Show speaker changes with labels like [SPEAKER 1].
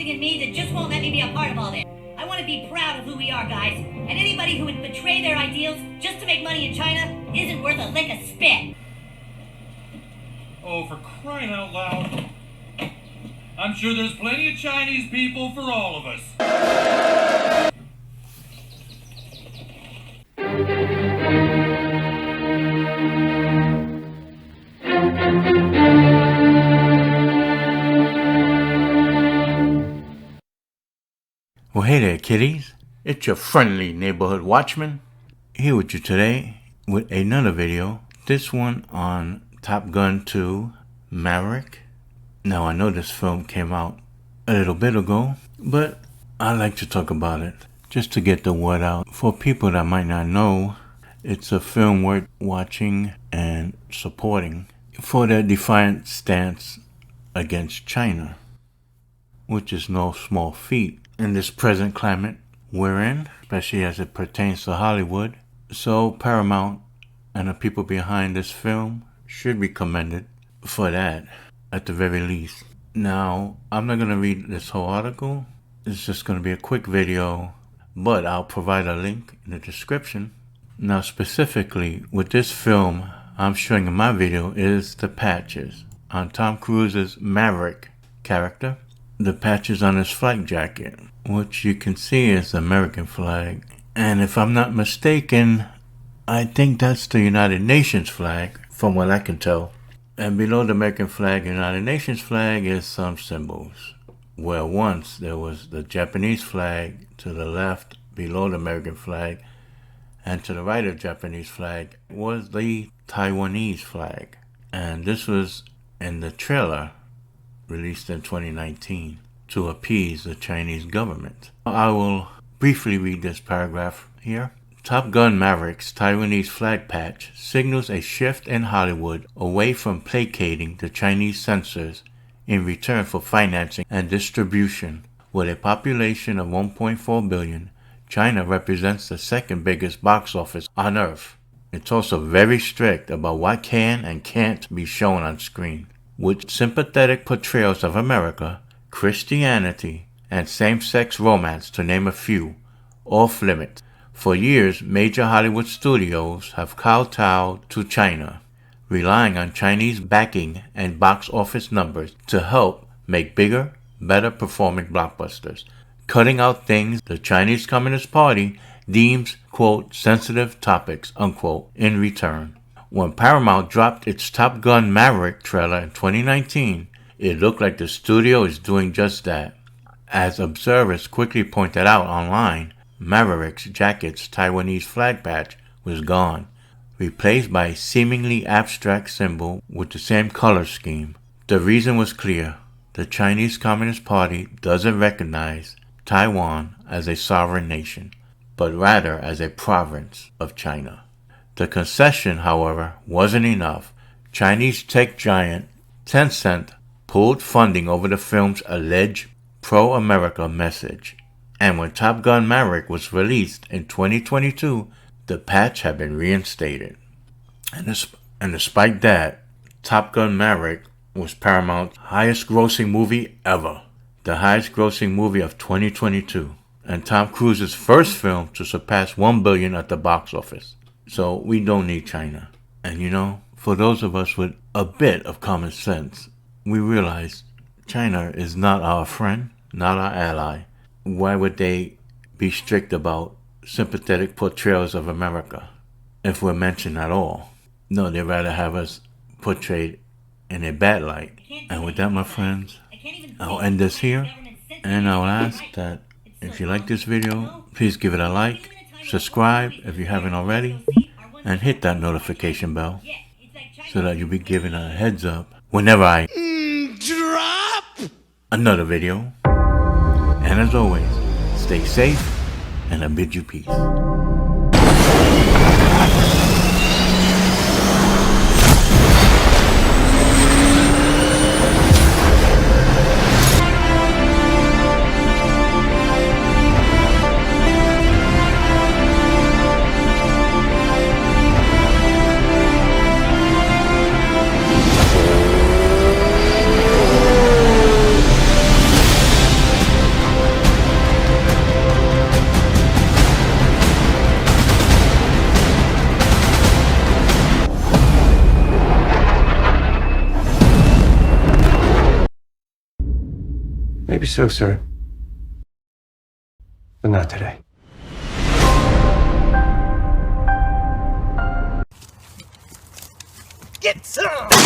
[SPEAKER 1] something in me that just won't let me be a part of all this. I want to be proud of who we are, guys. And anybody who would betray their ideals just to make money in China isn't worth a lick of spit.
[SPEAKER 2] Oh, for crying out loud. I'm sure there's plenty of Chinese people for all of us.
[SPEAKER 3] Well, hey there, kiddies. It's your friendly neighborhood watchman here with you today with another video. This one on Top Gun 2 Maverick. Now, I know this film came out a little bit ago, but I like to talk about it just to get the word out. For people that might not know, it's a film worth watching and supporting for their defiant stance against China, which is no small feat in this present climate we're in, especially as it pertains to Hollywood. So Paramount and the people behind this film should be commended for that, at the very least. Now, I'm not going to read this whole article. It's just going to be a quick video, but I'll provide a link in the description. Now, specifically, with this film I'm showing in my video is the patches on Tom Cruise's Maverick character. The patches on his flight jacket, which you can see is the American flag. And if I'm not mistaken, I think that's the United Nations flag, from what I can tell. And below the American flag, United Nations flag, is some symbols. Where once there was the Japanese flag to the left, below the American flag, and to the right of Japanese flag was the Taiwanese flag. And this was in the trailer released in 2019 to appease the Chinese government. I will briefly read this paragraph here. Top Gun Maverick's Taiwanese flag patch signals a shift in Hollywood away from placating the Chinese censors in return for financing and distribution. With a population of 1.4 billion, China represents the second biggest box office on Earth. It's also very strict about what can and can't be shown on screen. With sympathetic portrayals of America, Christianity, and same-sex romance, to name a few, off limits. For years, major Hollywood studios have kowtowed to China, relying on Chinese backing and box office numbers to help make bigger, better performing blockbusters, cutting out things the Chinese Communist Party deems, quote, sensitive topics, unquote, in return. When Paramount dropped its Top Gun Maverick trailer in 2019, it looked like the studio is doing just that. As observers quickly pointed out online, Maverick's jacket's Taiwanese flag patch was gone, replaced by a seemingly abstract symbol with the same color scheme. The reason was clear. The Chinese Communist Party doesn't recognize Taiwan as a sovereign nation, but rather as a province of China. The concession, however, wasn't enough. Chinese tech giant Tencent pulled funding over the film's alleged pro-America message. And when Top Gun Maverick was released in 2022, the patch had been reinstated. And despite that, Top Gun Maverick was Paramount's highest grossing movie ever. The highest grossing movie of 2022. And Tom Cruise's first film to surpass 1 billion at the box office. So we don't need China. And you know, for those of us with a bit of common sense, we realize China is not our friend, not our ally. Why would they be strict about sympathetic portrayals of America, if we're mentioned at all? No, they'd rather have us portrayed in a bad light. And with that, my friends, I'll end this here. And I'll ask that if you like this video, please give it a like, subscribe if you haven't already, and hit that notification bell so that you'll be given a heads up whenever I drop another video. And as always, stay safe, and I bid you peace.
[SPEAKER 4] Maybe so, sir. But not today.
[SPEAKER 5] Get some!